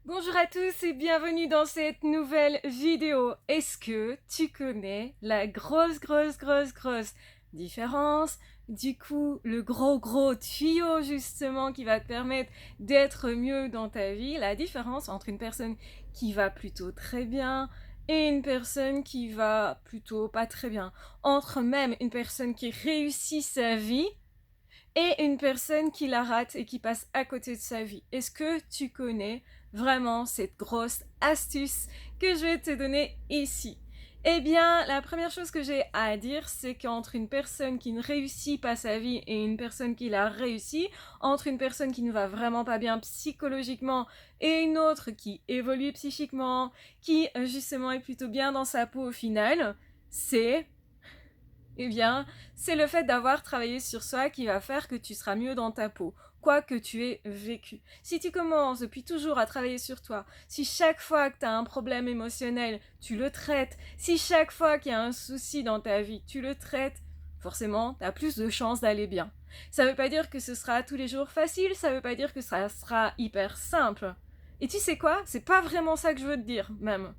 Bonjour à tous et bienvenue dans cette nouvelle vidéo. Est-ce que tu connais la grosse différence, du coup le gros tuyau justement qui va te permettre d'être mieux dans ta vie, la différence entre une personne qui va plutôt très bien et une personne qui va plutôt pas très bien, entre même une personne qui réussit sa vie et une personne qui la rate et qui passe à côté de sa vie. Est-ce que tu connais vraiment cette grosse astuce que je vais te donner ici? Eh bien, la première chose que j'ai à dire, c'est qu'entre une personne qui ne réussit pas sa vie et une personne qui l'a réussi, entre une personne qui ne va vraiment pas bien psychologiquement et une autre qui évolue psychiquement, qui justement est plutôt bien dans sa peau au final, c'est eh bien, c'est le fait d'avoir travaillé sur soi qui va faire que tu seras mieux dans ta peau, quoi que tu aies vécu. Si tu commences depuis toujours à travailler sur toi, si chaque fois que tu as un problème émotionnel, tu le traites, si chaque fois qu'il y a un souci dans ta vie, tu le traites, forcément, tu as plus de chances d'aller bien. Ça veut pas dire que ce sera tous les jours facile, ça veut pas dire que ça sera hyper simple. Et tu sais quoi? C'est pas vraiment ça que je veux te dire, même.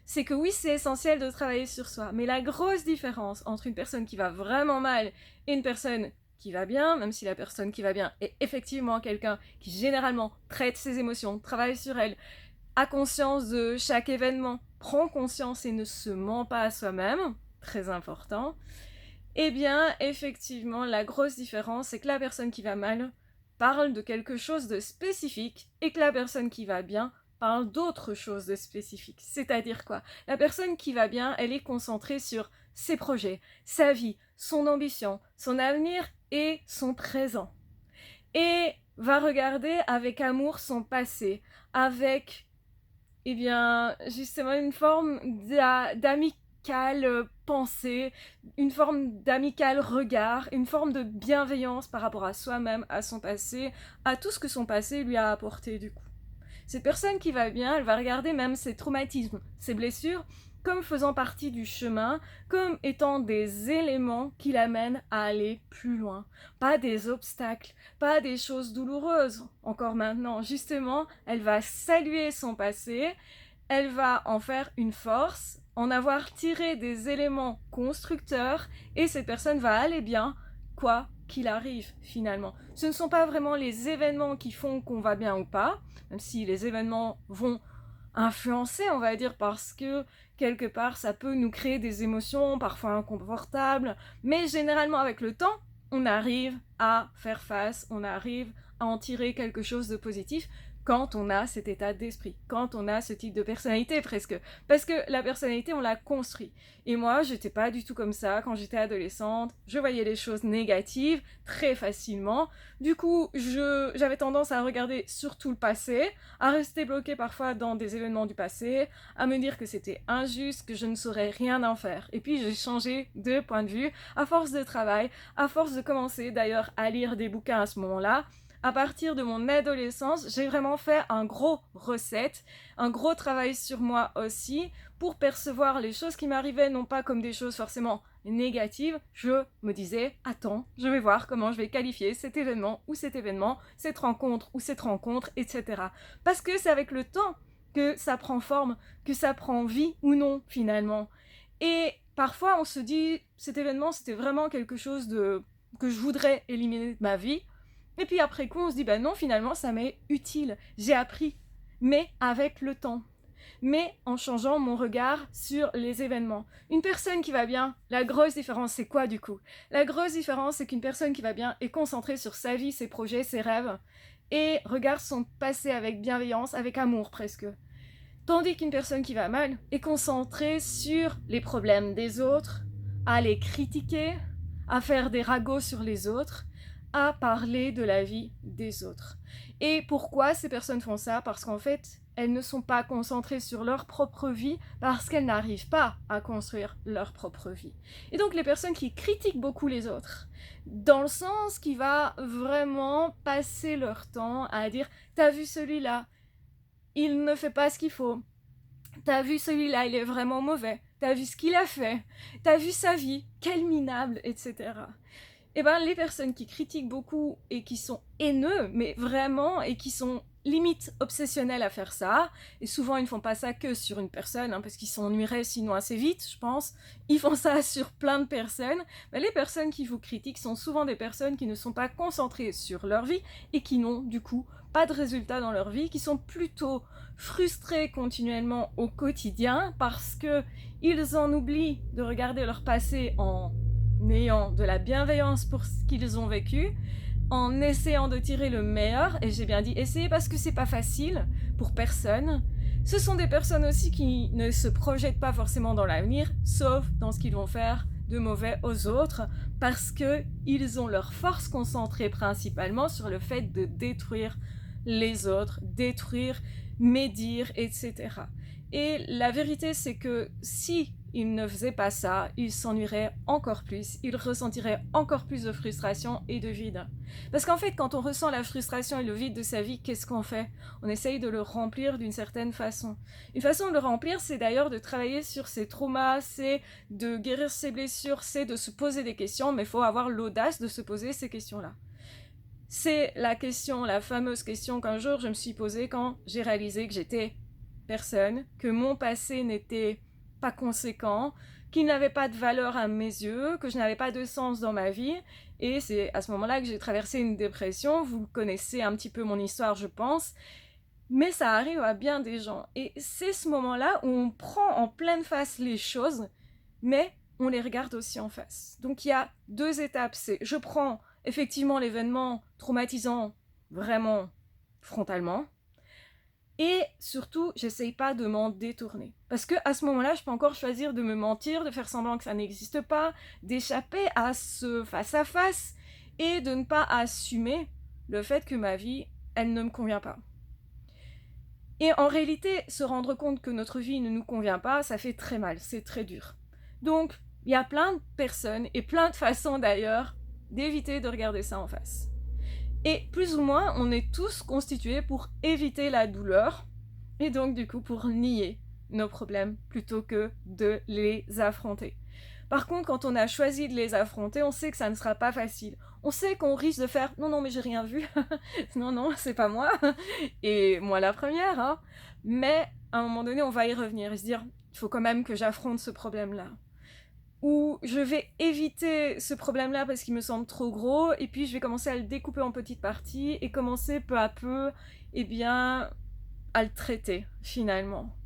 C'est que oui, c'est essentiel de travailler sur soi, mais la grosse différence entre une personne qui va vraiment mal et une personne qui va bien, même si la personne qui va bien est effectivement quelqu'un qui généralement traite ses émotions, travaille sur elles, a conscience de chaque événement, prend conscience et ne se ment pas à soi-même, très important, eh bien, effectivement, la grosse différence, c'est que la personne qui va mal parle de quelque chose de spécifique et que la personne qui va bien parle d'autre chose de spécifique. C'est-à-dire quoi? La personne qui va bien, elle est concentrée sur ses projets, sa vie, son ambition, son avenir et son présent. Et va regarder avec amour son passé, avec eh bien, justement, une forme d'amicale pensée, une forme d'amical regard, une forme de bienveillance par rapport à soi-même, à son passé, à tout ce que son passé lui a apporté du coup. Cette personne qui va bien, elle va regarder même ses traumatismes, ses blessures, comme faisant partie du chemin, comme étant des éléments qui l'amènent à aller plus loin. Pas des obstacles, pas des choses douloureuses. Encore maintenant, justement, elle va saluer son passé, elle va en faire une force, en avoir tiré des éléments constructeurs, et cette personne va aller bien, quoi qu'il arrive finalement. Ce ne sont pas vraiment les événements qui font qu'on va bien ou pas, même si les événements vont influencer, on va dire, parce que quelque part ça peut nous créer des émotions parfois inconfortables, mais généralement avec le temps, on arrive à faire face, on arrive à en tirer quelque chose de positif quand on a cet état d'esprit, quand on a ce type de personnalité presque. Parce que la personnalité, on l'a construit. Et moi, j'étais pas du tout comme ça quand j'étais adolescente. Je voyais les choses négatives très facilement. Du coup, j'avais tendance à regarder surtout le passé, à rester bloquée parfois dans des événements du passé, à me dire que c'était injuste, que je ne saurais rien en faire. Et puis j'ai changé de point de vue à force de travail, à force de commencer d'ailleurs à lire des bouquins à ce moment-là. À partir de mon adolescence, j'ai vraiment fait un gros recette, un gros travail sur moi aussi, pour percevoir les choses qui m'arrivaient non pas comme des choses forcément négatives. Je me disais, attends, je vais voir comment je vais qualifier cet événement ou cet événement, cette rencontre ou cette rencontre, etc. Parce que c'est avec le temps que ça prend forme, que ça prend vie ou non finalement. Et parfois on se dit, cet événement c'était vraiment quelque chose que je voudrais éliminer de ma vie. Et puis après coup, on se dit, bah non, finalement, ça m'est utile. J'ai appris, mais avec le temps. Mais en changeant mon regard sur les événements. Une personne qui va bien, la grosse différence, c'est quoi du coup? La grosse différence, c'est qu'une personne qui va bien est concentrée sur sa vie, ses projets, ses rêves, et regarde son passé avec bienveillance, avec amour presque. Tandis qu'une personne qui va mal est concentrée sur les problèmes des autres, à les critiquer, à faire des ragots sur les autres, à parler de la vie des autres. Et pourquoi ces personnes font ça? Parce qu'en fait, elles ne sont pas concentrées sur leur propre vie parce qu'elles n'arrivent pas à construire leur propre vie. Et donc les personnes qui critiquent beaucoup les autres, dans le sens qui va vraiment passer leur temps à dire t'as vu celui-là, il ne fait pas ce qu'il faut. T'as vu celui-là, il est vraiment mauvais. T'as vu ce qu'il a fait. T'as vu sa vie, quel minable, etc. Et ben les personnes qui critiquent beaucoup et qui sont haineux, mais vraiment, et qui sont limite obsessionnels à faire ça, et souvent ils ne font pas ça que sur une personne, parce qu'ils s'ennuieraient sinon assez vite, je pense. Ils font ça sur plein de personnes. Mais les personnes qui vous critiquent sont souvent des personnes qui ne sont pas concentrées sur leur vie et qui n'ont du coup pas de résultats dans leur vie, qui sont plutôt frustrés continuellement au quotidien parce qu'ils en oublient de regarder leur passé en ayant de la bienveillance pour ce qu'ils ont vécu, en essayant de tirer le meilleur, et j'ai bien dit essayer parce que c'est pas facile pour personne. Ce sont des personnes aussi qui ne se projettent pas forcément dans l'avenir, sauf dans ce qu'ils vont faire de mauvais aux autres, parce qu'ils ont leur force concentrée principalement sur le fait de détruire les autres, détruire, médire, etc. Et la vérité, c'est que si il ne faisait pas ça, il s'ennuierait encore plus, il ressentirait encore plus de frustration et de vide. Parce qu'en fait, quand on ressent la frustration et le vide de sa vie, qu'est-ce qu'on fait? On essaye de le remplir d'une certaine façon. Une façon de le remplir, c'est d'ailleurs de travailler sur ses traumas, c'est de guérir ses blessures, c'est de se poser des questions, mais il faut avoir l'audace de se poser ces questions-là. C'est la question, la fameuse question qu'un jour je me suis posée quand j'ai réalisé que j'étais personne, que mon passé n'était pas conséquent, qu'il n'avait pas de valeur à mes yeux, que je n'avais pas de sens dans ma vie. Et c'est à ce moment-là que j'ai traversé une dépression. Vous connaissez un petit peu mon histoire, je pense. Mais ça arrive à bien des gens. Et c'est ce moment-là où on prend en pleine face les choses, mais on les regarde aussi en face. Donc il y a deux étapes. C'est je prends effectivement l'événement traumatisant vraiment frontalement. Et surtout, j'essaye pas de m'en détourner. Parce qu'à ce moment-là, je peux encore choisir de me mentir, de faire semblant que ça n'existe pas, d'échapper à ce face-à-face et de ne pas assumer le fait que ma vie, elle ne me convient pas. Et en réalité, se rendre compte que notre vie ne nous convient pas, ça fait très mal, c'est très dur. Donc, il y a plein de personnes, et plein de façons d'ailleurs, d'éviter de regarder ça en face. Et plus ou moins, on est tous constitués pour éviter la douleur, et donc du coup pour nier nos problèmes plutôt que de les affronter. Par contre, quand on a choisi de les affronter, on sait que ça ne sera pas facile. On sait qu'on risque de faire « non, non, mais j'ai rien vu, non, non, c'est pas moi », et moi la première, hein. Mais à un moment donné, on va y revenir et se dire « il faut quand même que j'affronte ce problème-là ». Ou je vais éviter ce problème-là parce qu'il me semble trop gros, et puis je vais commencer à le découper en petites parties et commencer peu à peu, à le traiter, finalement.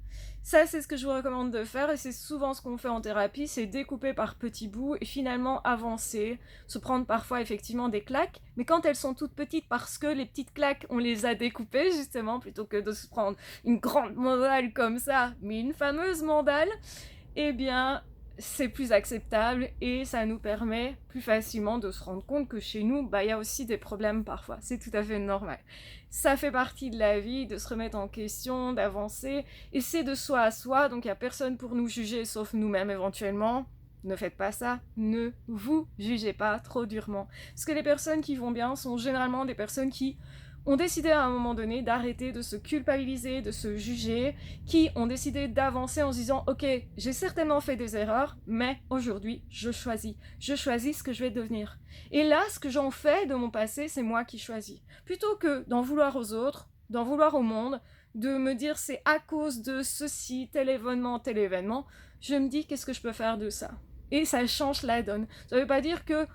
Ça, c'est ce que je vous recommande de faire, et c'est souvent ce qu'on fait en thérapie, c'est découper par petits bouts et finalement avancer, se prendre parfois effectivement des claques, mais quand elles sont toutes petites, parce que les petites claques, on les a découpées justement, plutôt que de se prendre une grande mandale comme ça, mais une fameuse mandale, c'est plus acceptable et ça nous permet plus facilement de se rendre compte que chez nous, il y a aussi des problèmes parfois. C'est tout à fait normal. Ça fait partie de la vie, de se remettre en question, d'avancer. Et c'est de soi à soi, donc il n'y a personne pour nous juger sauf nous-mêmes éventuellement. Ne faites pas ça, ne vous jugez pas trop durement. Parce que les personnes qui vont bien sont généralement des personnes qui ont décidé à un moment donné d'arrêter de se culpabiliser, de se juger, qui ont décidé d'avancer en se disant « Ok, j'ai certainement fait des erreurs, mais aujourd'hui, je choisis ce que je vais devenir. » Et là, ce que j'en fais de mon passé, c'est moi qui choisis. Plutôt que d'en vouloir aux autres, d'en vouloir au monde, de me dire « c'est à cause de ceci, tel événement, je me dis « qu'est-ce que je peux faire de ça ?» Et ça change la donne. Ça ne veut pas dire que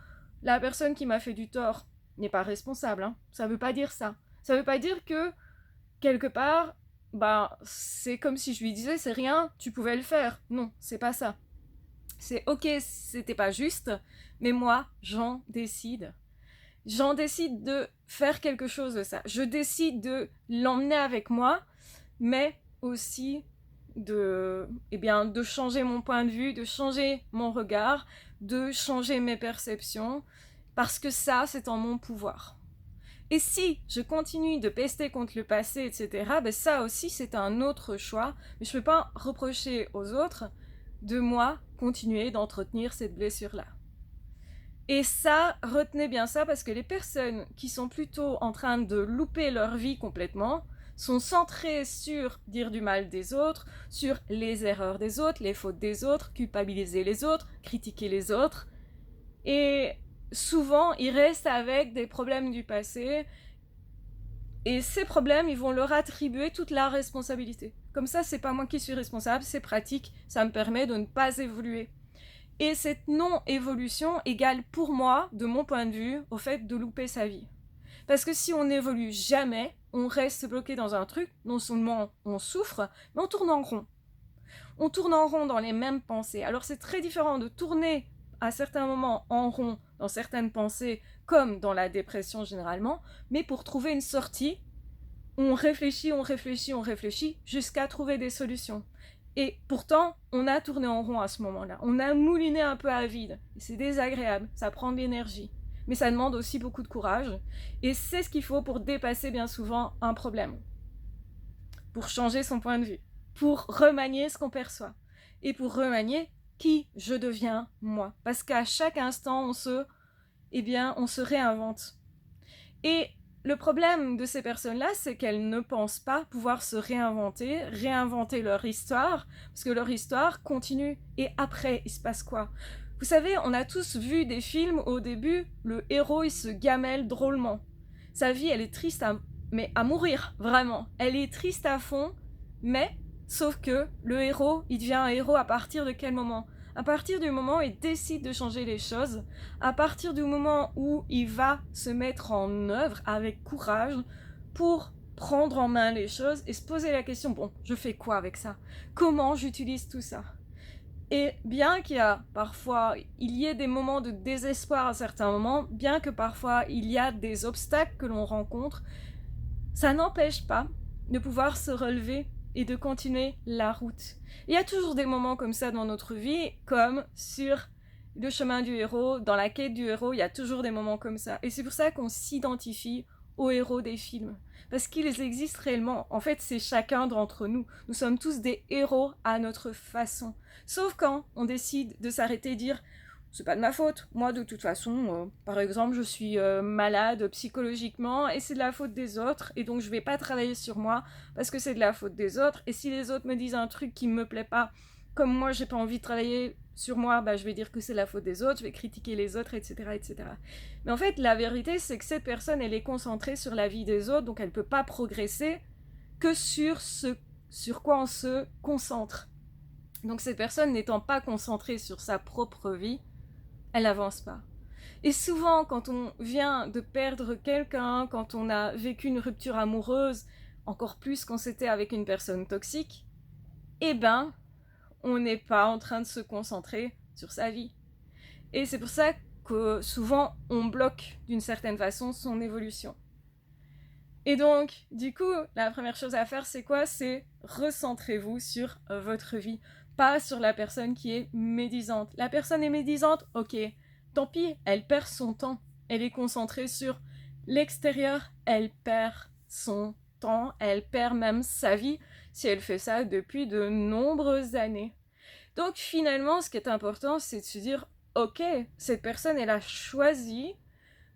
la personne qui m'a fait du tort n'est pas responsable, hein. Ça veut pas dire ça. Ça veut pas dire que, quelque part, c'est comme si je lui disais, c'est rien, tu pouvais le faire. Non, c'est pas ça. C'est ok, c'était pas juste, mais moi, j'en décide. J'en décide de faire quelque chose de ça. Je décide de l'emmener avec moi, mais aussi de changer mon point de vue, de changer mon regard, de changer mes perceptions, parce que ça, c'est en mon pouvoir. Et si je continue de pester contre le passé, etc., ça aussi, c'est un autre choix. Mais je ne peux pas reprocher aux autres de moi continuer d'entretenir cette blessure-là. Et ça, retenez bien ça, parce que les personnes qui sont plutôt en train de louper leur vie complètement sont centrées sur dire du mal des autres, sur les erreurs des autres, les fautes des autres, culpabiliser les autres, critiquer les autres. Et souvent, ils restent avec des problèmes du passé Et ces problèmes, ils vont leur attribuer toute la responsabilité. Comme ça, c'est pas moi qui suis responsable, c'est pratique, ça me permet de ne pas évoluer. Et cette non-évolution égale pour moi, de mon point de vue, au fait de louper sa vie. Parce que si on n'évolue jamais, on reste bloqué dans un truc, non seulement on souffre, mais on tourne en rond. On tourne en rond dans les mêmes pensées. Alors c'est très différent de tourner à certains moments en rond dans certaines pensées, comme dans la dépression généralement, mais pour trouver une sortie, on réfléchit, on réfléchit, on réfléchit, jusqu'à trouver des solutions. Et pourtant, on a tourné en rond à ce moment-là. On a mouliné un peu à vide. C'est désagréable, ça prend de l'énergie. Mais ça demande aussi beaucoup de courage. Et c'est ce qu'il faut pour dépasser bien souvent un problème. Pour changer son point de vue. Pour remanier ce qu'on perçoit. Et pour remanier qui je deviens moi. Parce qu'à chaque instant, on se réinvente. Et le problème de ces personnes-là, c'est qu'elles ne pensent pas pouvoir se réinventer leur histoire, parce que leur histoire continue. Et après, il se passe quoi ? Vous savez, on a tous vu des films, au début, le héros, il se gamelle drôlement. Sa vie, elle est triste à mourir, vraiment. Elle est triste à fond, mais, sauf que le héros, il devient un héros à partir de quel moment ? À partir du moment où il décide de changer les choses, à partir du moment où il va se mettre en œuvre avec courage pour prendre en main les choses et se poser la question, bon, je fais quoi avec ça ? Comment j'utilise tout ça ? Et bien qu'il y ait des moments de désespoir à certains moments, bien que parfois il y a des obstacles que l'on rencontre, ça n'empêche pas de pouvoir se relever et de continuer la route. Il y a toujours des moments comme ça dans notre vie, comme sur le chemin du héros, dans la quête du héros, il y a toujours des moments comme ça. Et c'est pour ça qu'on s'identifie aux héros des films. Parce qu'ils existent réellement. En fait, c'est chacun d'entre nous. Nous sommes tous des héros à notre façon. Sauf quand on décide de s'arrêter et dire c'est pas de ma faute. Moi, de toute façon, par exemple, je suis malade psychologiquement et c'est de la faute des autres. Et donc, je vais pas travailler sur moi parce que c'est de la faute des autres. Et si les autres me disent un truc qui me plaît pas, comme moi, j'ai pas envie de travailler sur moi, bah, je vais dire que c'est la faute des autres, je vais critiquer les autres, etc., etc. Mais en fait, la vérité, c'est que cette personne, elle est concentrée sur la vie des autres, donc elle peut pas progresser que sur ce sur quoi on se concentre. Donc, cette personne n'étant pas concentrée sur sa propre vie, elle n'avance pas. Et souvent, quand on vient de perdre quelqu'un, quand on a vécu une rupture amoureuse, encore plus quand c'était avec une personne toxique, eh ben, on n'est pas en train de se concentrer sur sa vie. Et c'est pour ça que souvent, on bloque d'une certaine façon son évolution. Et donc, du coup, la première chose à faire, c'est quoi ? C'est recentrez-vous sur votre vie, pas sur la personne qui est médisante. La personne est médisante, ok, tant pis, elle perd son temps. Elle est concentrée sur l'extérieur, elle perd son temps, elle perd même sa vie si elle fait ça depuis de nombreuses années. Donc finalement, ce qui est important, c'est de se dire, ok, cette personne, elle a choisi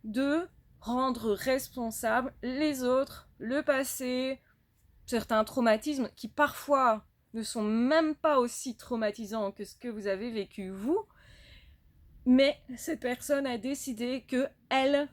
de rendre responsables les autres, le passé, certains traumatismes qui parfois ne sont même pas aussi traumatisants que ce que vous avez vécu vous, mais cette personne a décidé que elle,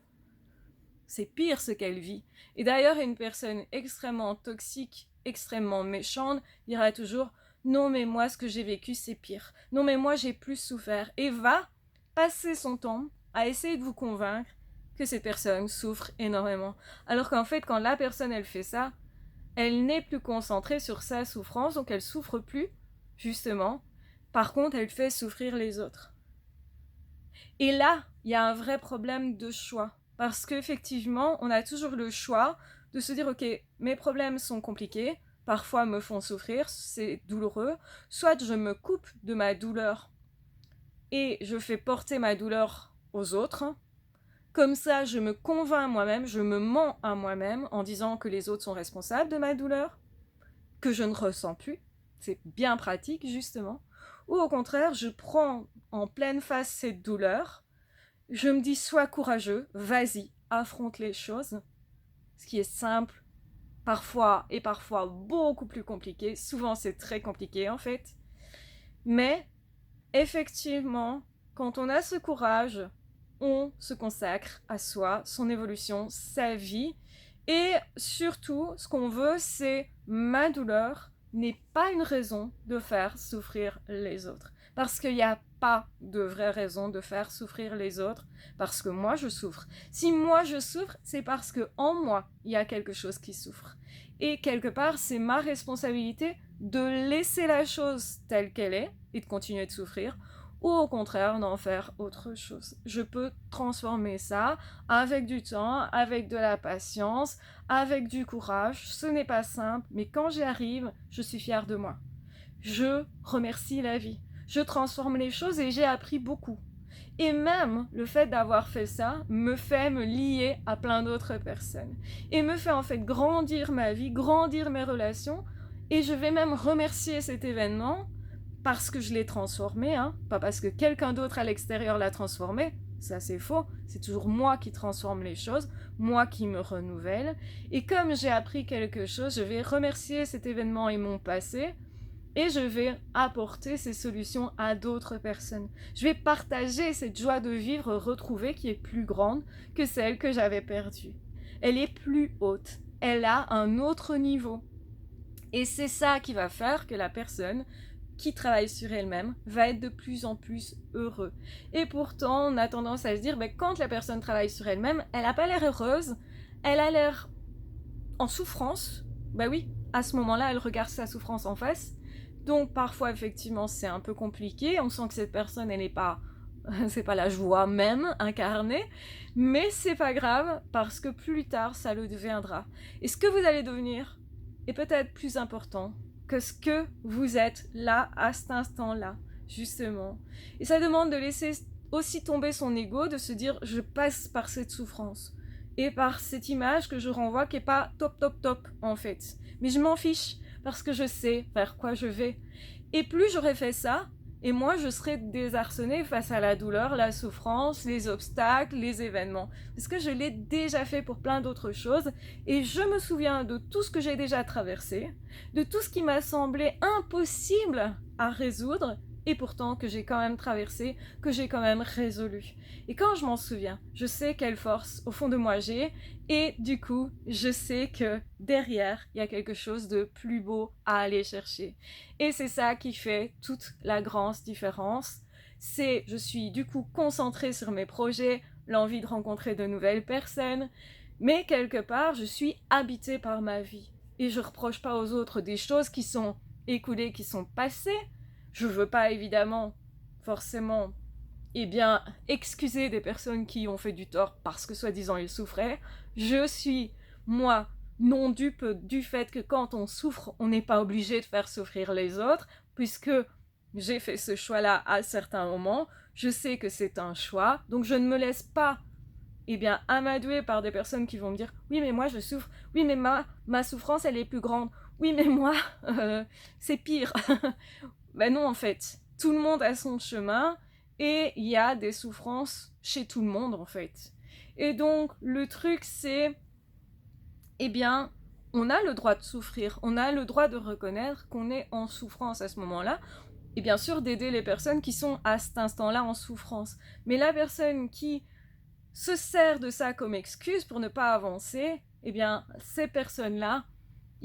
c'est pire ce qu'elle vit. Et d'ailleurs, une personne extrêmement toxique, extrêmement méchante, dira toujours non mais moi ce que j'ai vécu c'est pire, non mais moi j'ai plus souffert, et va passer son temps à essayer de vous convaincre que cette personne souffre énormément. Alors qu'en fait, quand la personne, elle fait ça, elle n'est plus concentrée sur sa souffrance, donc elle souffre plus, justement. Par contre, elle fait souffrir les autres. Et là, il y a un vrai problème de choix. Parce qu'effectivement, on a toujours le choix de se dire, ok, mes problèmes sont compliqués, parfois me font souffrir, c'est douloureux, soit je me coupe de ma douleur et je fais porter ma douleur aux autres. Comme ça, je me convainc moi-même, je me mens à moi-même en disant que les autres sont responsables de ma douleur, que je ne ressens plus. C'est bien pratique, justement. Ou au contraire, je prends en pleine face cette douleur, je me dis sois courageux, vas-y, affronte les choses. Ce qui est simple, parfois et parfois beaucoup plus compliqué. Souvent, c'est très compliqué en fait. Mais effectivement, quand on a ce courage, on se consacre à soi, son évolution, sa vie, Et surtout, ce qu'on veut, c'est ma douleur n'est pas une raison de faire souffrir les autres. Parce qu'il n'y a pas de vraie raison de faire souffrir les autres, parce que moi je souffre. Si moi je souffre, c'est parce que en moi, il y a quelque chose qui souffre. Et quelque part, c'est ma responsabilité de laisser la chose telle qu'elle est et de continuer de souffrir, ou au contraire d'en faire autre chose. Je peux transformer ça avec du temps, avec de la patience, avec du courage. Ce n'est pas simple, mais quand j'y arrive, je suis fière de moi. Je remercie la vie. Je transforme les choses et j'ai appris beaucoup. Et même le fait d'avoir fait ça me fait me lier à plein d'autres personnes. Et me fait en fait grandir ma vie, grandir mes relations. Et je vais même remercier cet événement parce que je l'ai transformé, hein, pas parce que quelqu'un d'autre à l'extérieur l'a transformé. Ça c'est faux, c'est toujours moi qui transforme les choses, moi qui me renouvelle. Et comme j'ai appris quelque chose, je vais remercier cet événement et mon passé, et je vais apporter ces solutions à d'autres personnes. Je vais partager cette joie de vivre retrouvée qui est plus grande que celle que j'avais perdue. Elle est plus haute, elle a un autre niveau. Et c'est ça qui va faire que la personne qui travaille sur elle-même va être de plus en plus heureux. Et pourtant, on a tendance à se dire, quand la personne travaille sur elle-même, elle n'a pas l'air heureuse, elle a l'air en souffrance. Oui, à ce moment-là, elle regarde sa souffrance en face. Donc parfois, effectivement, c'est un peu compliqué. On sent que cette personne, elle n'est pas... c'est pas la joie même incarnée, mais c'est pas grave parce que plus tard, ça le deviendra. Et ce que vous allez devenir est peut-être plus important que ce que vous êtes là, à cet instant-là, justement. Et ça demande de laisser aussi tomber son ego, de se dire, je passe par cette souffrance. Et par cette image que je renvoie qui n'est pas top, top, top, en fait. Mais je m'en fiche, parce que je sais vers quoi je vais. Et plus j'aurais fait ça, et moi je serais désarçonnée face à la douleur, la souffrance, les obstacles, les événements. Parce que je l'ai déjà fait pour plein d'autres choses, et je me souviens de tout ce que j'ai déjà traversé, de tout ce qui m'a semblé impossible à résoudre, et pourtant que j'ai quand même traversé, que j'ai quand même résolu. Et quand je m'en souviens, je sais quelle force au fond de moi j'ai, et du coup, je sais que derrière, il y a quelque chose de plus beau à aller chercher. Et c'est ça qui fait toute la grande différence. Je suis du coup concentrée sur mes projets, l'envie de rencontrer de nouvelles personnes, mais quelque part, je suis habitée par ma vie. Et je reproche pas aux autres des choses qui sont écoulées, qui sont passées. Je veux pas évidemment, forcément, excuser des personnes qui ont fait du tort parce que soi-disant ils souffraient. Je suis, moi, non dupe du fait que quand on souffre, on n'est pas obligé de faire souffrir les autres, puisque j'ai fait ce choix-là à certains moments. Je sais que c'est un choix, donc je ne me laisse pas amadouer par des personnes qui vont me dire « Oui, mais moi, je souffre. Oui, mais ma souffrance, elle est plus grande. Oui, mais moi, c'est pire. » Non, en fait. Tout le monde a son chemin et il y a des souffrances chez tout le monde, en fait. Et donc, le truc, c'est... on a le droit de souffrir. On a le droit de reconnaître qu'on est en souffrance à ce moment-là. Et bien sûr, d'aider les personnes qui sont à cet instant-là en souffrance. Mais la personne qui se sert de ça comme excuse pour ne pas avancer, ces personnes-là,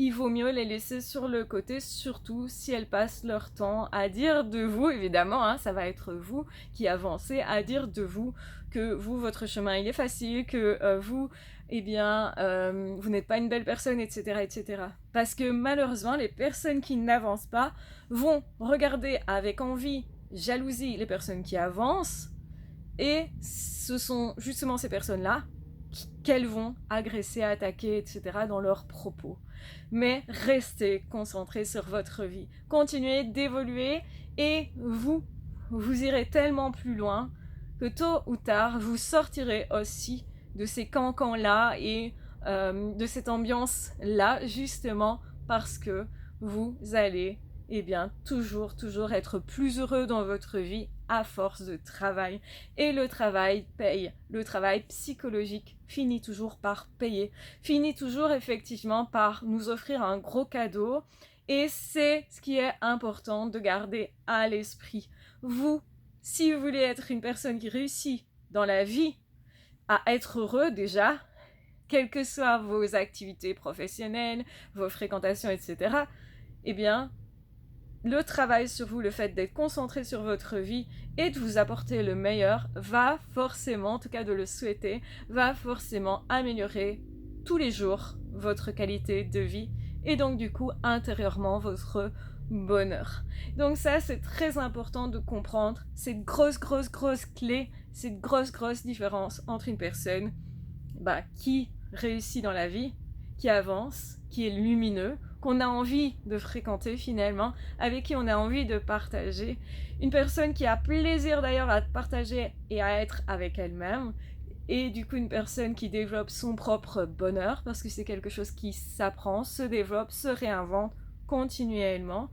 il vaut mieux les laisser sur le côté, surtout si elles passent leur temps à dire de vous, évidemment, hein, ça va être vous qui avancez, à dire de vous que vous, votre chemin, il est facile, que vous, vous n'êtes pas une belle personne, etc., etc. Parce que malheureusement, les personnes qui n'avancent pas vont regarder avec envie, jalousie, les personnes qui avancent, et ce sont justement ces personnes-là qu'elles vont agresser, attaquer, etc. dans leurs propos. Mais restez concentrés sur votre vie. Continuez d'évoluer et vous irez tellement plus loin que tôt ou tard, vous sortirez aussi de ces cancans-là et de cette ambiance-là, justement parce que vous allez toujours être plus heureux dans votre vie à force de travail. Et le travail paye. Le travail psychologique finit toujours par payer. Finit toujours effectivement par nous offrir un gros cadeau. Et c'est ce qui est important de garder à l'esprit. Vous, si vous voulez être une personne qui réussit dans la vie à être heureux déjà, quelles que soient vos activités professionnelles, vos fréquentations, etc., eh bien, le travail sur vous, le fait d'être concentré sur votre vie et de vous apporter le meilleur va forcément, en tout cas de le souhaiter, va forcément améliorer tous les jours votre qualité de vie et donc du coup intérieurement votre bonheur. Donc ça c'est très important de comprendre cette grosse clé, cette grosse différence entre une personne qui réussit dans la vie, qui avance, qui est lumineux, qu'on a envie de fréquenter finalement, avec qui on a envie de partager. Une personne qui a plaisir d'ailleurs à partager et à être avec elle-même. Et du coup une personne qui développe son propre bonheur, parce que c'est quelque chose qui s'apprend, se développe, se réinvente continuellement.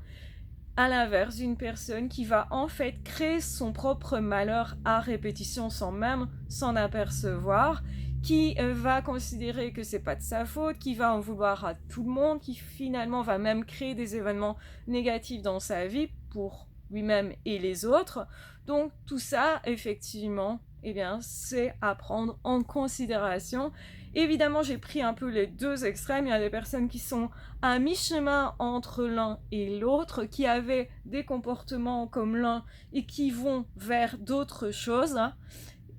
À l'inverse, une personne qui va en fait créer son propre malheur à répétition sans même s'en apercevoir, qui va considérer que c'est pas de sa faute, qui va en vouloir à tout le monde, qui finalement va même créer des événements négatifs dans sa vie pour lui-même et les autres. Donc tout ça, effectivement, eh bien, c'est à prendre en considération. Évidemment, j'ai pris un peu les deux extrêmes. Il y a des personnes qui sont à mi-chemin entre l'un et l'autre, qui avaient des comportements comme l'un et qui vont vers d'autres choses.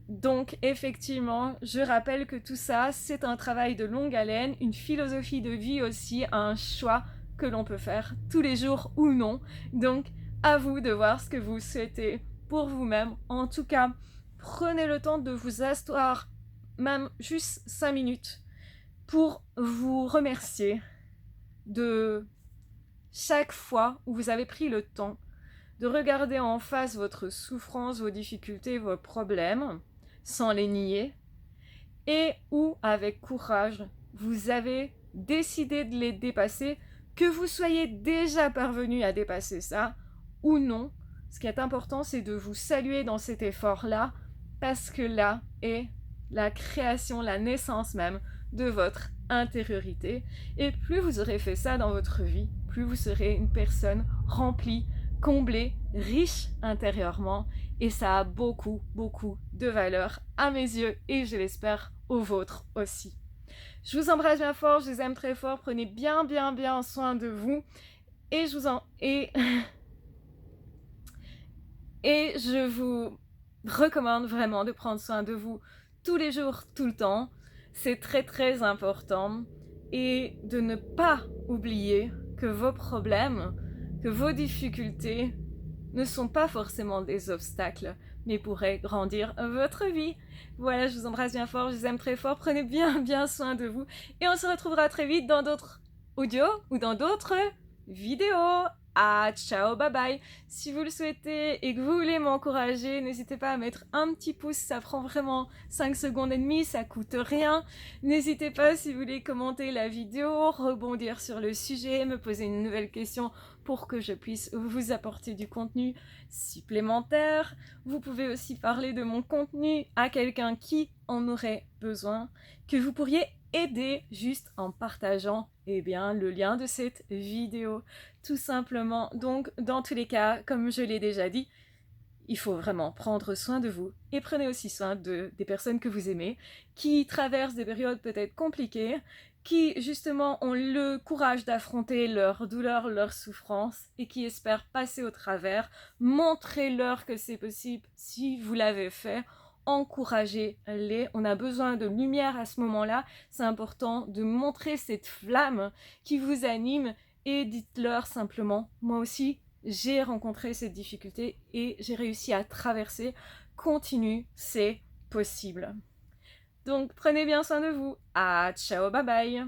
Donc effectivement, je rappelle que tout ça, c'est un travail de longue haleine, une philosophie de vie aussi, un choix que l'on peut faire tous les jours ou non. Donc à vous de voir ce que vous souhaitez pour vous-même. En tout cas, prenez le temps de vous asseoir, même juste 5 minutes, pour vous remercier de chaque fois où vous avez pris le temps de regarder en face votre souffrance, vos difficultés, vos problèmes, sans les nier, et où, avec courage, vous avez décidé de les dépasser, que vous soyez déjà parvenu à dépasser ça ou non. Ce qui est important, c'est de vous saluer dans cet effort-là, parce que là est la création, la naissance même de votre intériorité. Et plus vous aurez fait ça dans votre vie, plus vous serez une personne remplie, comblée, riche intérieurement, et ça a beaucoup de valeur à mes yeux et je l'espère aux vôtres aussi. Je vous embrasse bien fort, je vous aime très fort, prenez bien soin de vous et et je vous recommande vraiment de prendre soin de vous tous les jours, tout le temps. C'est très important et de ne pas oublier que vos problèmes, que vos difficultés ne sont pas forcément des obstacles, mais pourraient grandir votre vie. Voilà, je vous embrasse bien fort, je vous aime très fort, prenez bien soin de vous et on se retrouvera très vite dans d'autres audios ou dans d'autres vidéos. Ciao, bye bye. Si vous le souhaitez et que vous voulez m'encourager, n'hésitez pas à mettre un petit pouce, ça prend vraiment 5 secondes et demie, ça coûte rien. N'hésitez pas si vous voulez commenter la vidéo, rebondir sur le sujet, me poser une nouvelle question pour que je puisse vous apporter du contenu supplémentaire. Vous pouvez aussi parler de mon contenu à quelqu'un qui en aurait besoin, que vous pourriez aider juste en partageant le lien de cette vidéo, tout simplement. Donc dans tous les cas, comme je l'ai déjà dit, il faut vraiment prendre soin de vous et prenez aussi soin des personnes que vous aimez, qui traversent des périodes peut-être compliquées, qui justement ont le courage d'affronter leurs douleurs, leurs souffrances et qui espèrent passer au travers. Montrez-leur que c'est possible si vous l'avez fait. Encouragez-les, on a besoin de lumière à ce moment-là, c'est important de montrer cette flamme qui vous anime et dites-leur simplement, moi aussi j'ai rencontré cette difficulté et j'ai réussi à traverser, continue, c'est possible. Donc prenez bien soin de vous, ciao, bye bye.